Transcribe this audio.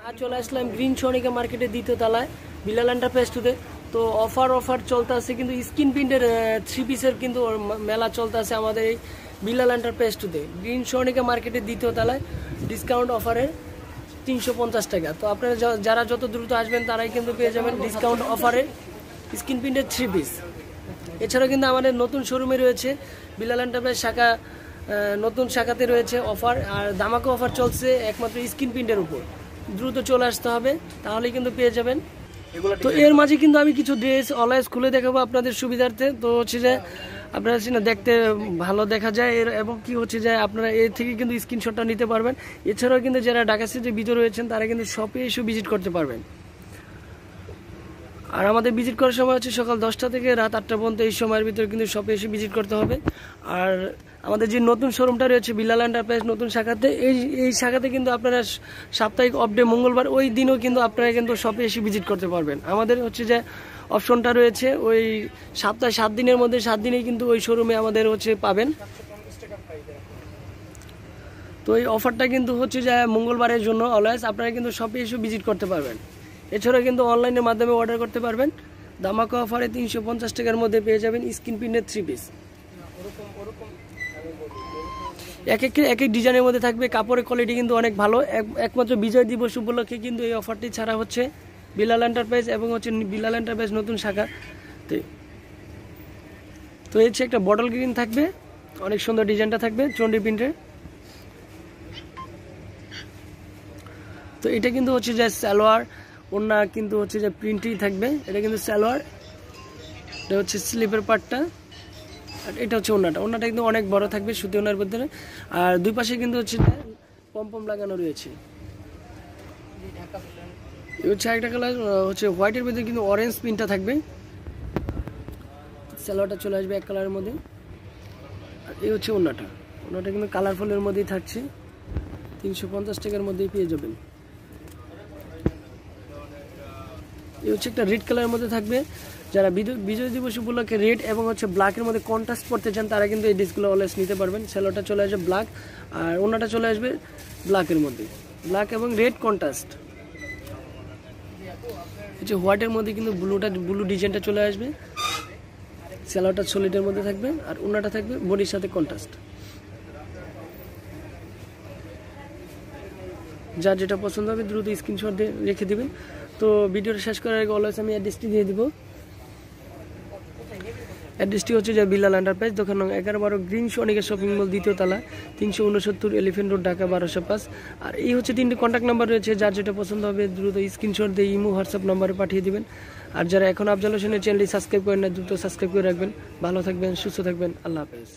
আর চলে আসলাম গ্রিন সনিকা মার্কেটের দ্বিতীয় তলায় বিলাল এন্টারপ্রাইজে। তো অফার চলতে আছে, কিন্তু স্ক্রিন প্রিন্টের 3 পিসের কিন্তু মেলা চলতে আছে আমাদের এই বিলাল এন্টারপ্রাইজে। গ্রিন সনিকা মার্কেটের দ্বিতীয় তলায় ডিসকাউন্ট অফারে 350 টাকা। তো আপনারা যারা যত দ্রুত আসবেন তারাই কিন্তু পেয়ে যাবেন ডিসকাউন্ট অফারে স্ক্রিন প্রিন্টের 3 পিস। এছাড়াও কিন্তু আমাদের নতুন শোরুমে রয়েছে বিলাল এন্টারপ্রাইজ শাখা, নতুন শাখাতে রয়েছে অফার, আর ধামাকা অফার চলছে একমাত্র স্ক্রিন প্রিন্টের উপর। দ্রুত চলে আসতে হবে, তাহলে কিন্তু পেয়ে যাবেন। তো এর মাঝে কিন্তু আমি কিছু ড্রেস অলওয়েজ খুলে দেখাবো আপনাদের সুবিধার্থে। তো হচ্ছে যে আপনারা না দেখতে ভালো দেখা যায় এবং কি হচ্ছে যে আপনারা এর থেকে কিন্তু স্ক্রিনশটটা নিতে পারবেন। এছাড়াও কিন্তু যারা ঢাকা সিটির ভিতরে রয়েছেন তারা কিন্তু শপে এসে ভিজিট করতে পারবেন। আর আমাদের ভিজিট করার সময় হচ্ছে সকাল 10টা থেকে রাত 8টা পর্যন্ত। এই সময়ের ভিতরে কিন্তু শপে এসে ভিজিট করতে হবে। আর আমাদের যে নতুন শোরুমটা রয়েছে বিলাল এন্টারপ্রাইজ নতুন শাখাতে, এই শাখাতে কিন্তু আপনারা সাপ্তাহিক অফ ডে মঙ্গলবার ওই দিনও কিন্তু আপনারা কিন্তু শপে এসে ভিজিট করতে পারবেন। আমাদের হচ্ছে যে অপশনটা রয়েছে ওই সপ্তাহে 7 দিনের মধ্যে 7 দিনেই কিন্তু ওই শোরুমে আমাদের হচ্ছে পাবেন। তো এই অফারটা কিন্তু হচ্ছে যে মঙ্গলবারের জন্য অলওয়েজ আপনারা কিন্তু শপে এসে ভিজিট করতে পারবেন। এছাড়াও কিন্তু অনলাইনের মাধ্যমে অর্ডার করতে পারবেন। ধামাকা অফারে 350 টাকার মধ্যে পেয়ে যাবেন স্ক্রিন প্রিন্টের 3 পিস। এক এক ডিজাইনের মধ্যে থাকবে। কাপড়ের কোয়ালিটি কিন্তু অনেক ভালো। একমাত্র বিজয় দিবস উপলক্ষে কিন্তু এই অফারটি ছাড়া হচ্ছে বিলাল এন্টারপ্রাইজ এবং হচ্ছে বিলাল এন্টারপ্রাইজ নতুন শাখা। তো এই হচ্ছে একটা বটল গ্রিন থাকবে, অনেক সুন্দর ডিজাইনটা থাকবে চন্ডি প্রিন্টের। তো এটা কিন্তু হচ্ছে যে সালোয়ার, ওড়না কিন্তু হচ্ছে যে প্রিন্টই থাকবে। এটা কিন্তু সালোয়ার, এটা হচ্ছে স্লিপের পার্টটা, আর এটা হচ্ছে ওড়নাটা কিন্তু অনেক বড় থাকবে সুতি ওড়নার মধ্যে। আর দুই পাশে কিন্তু হচ্ছে পম লাগানো রয়েছে। এই হচ্ছে একটা কালার হচ্ছে হোয়াইটের মধ্যে কিন্তু অরেঞ্জ প্রিন্টটা থাকবে। সালোয়ারটা চলে আসবে এক কালারের মধ্যে। আর এই হচ্ছে ওড়নাটা কিন্তু কালারফুলের মধ্যেই থাকছে। 350 টাকার মধ্যেই পেয়ে যাবেন। এই হচ্ছে একটা রেড কালারের মধ্যে থাকবে। যারা বিজয় দিবস উপলক্ষে রেড এবং হচ্ছে ব্ল্যাকের মধ্যে কন্ট্রাস্ট করতে চান তারা কিন্তু এই ড্রেসগুলো অলওয়েজ নিতে পারবেন। সালোয়ারটা চলে আসবে ব্ল্যাক, আর ওড়নাটা চলে আসবে ব্ল্যাকের মধ্যে, ব্ল্যাক এবং রেড কন্ট্রাস্ট। হচ্ছে হোয়াইটের মধ্যে কিন্তু ব্লু ডিজাইনটা চলে আসবে। সালোয়ারটা সলিডের মধ্যে থাকবে, আর ওড়নাটা থাকবে বডির সাথে কন্ট্রাস্ট। যার যেটা পছন্দ হবে দ্রুত স্ক্রিনশট দিয়ে রেখে দিবেন। তো ভিডিওটা শেষ করার আগে অলওয়েজ আমি অ্যাড্রেসটি দিয়ে দিব। অ্যাড্রেসটি হচ্ছে যে বিলাল এন্টারপ্রাইজ, দোকান নং 11-12 গ্রিন সনিকা শপিং মল দ্বিতীয় তলা, 369 এলিফেন্ট রোড, ঢাকা 1205। আর এই হচ্ছে 3টি কন্ট্যাক্ট নাম্বার রয়েছে। যার যেটা পছন্দ হবে দ্রুত স্ক্রিনশট দিয়ে ইমো হোয়াটসঅ্যাপ নাম্বারে পাঠিয়ে দিবেন। আর যারা এখন আফজাল হোসেনের চ্যানেলটি সাবস্ক্রাইব করেন না দ্রুত সাবস্ক্রাইব করে রাখবেন। ভালো থাকবেন, সুস্থ থাকবেন, আল্লাহ হাফেজ।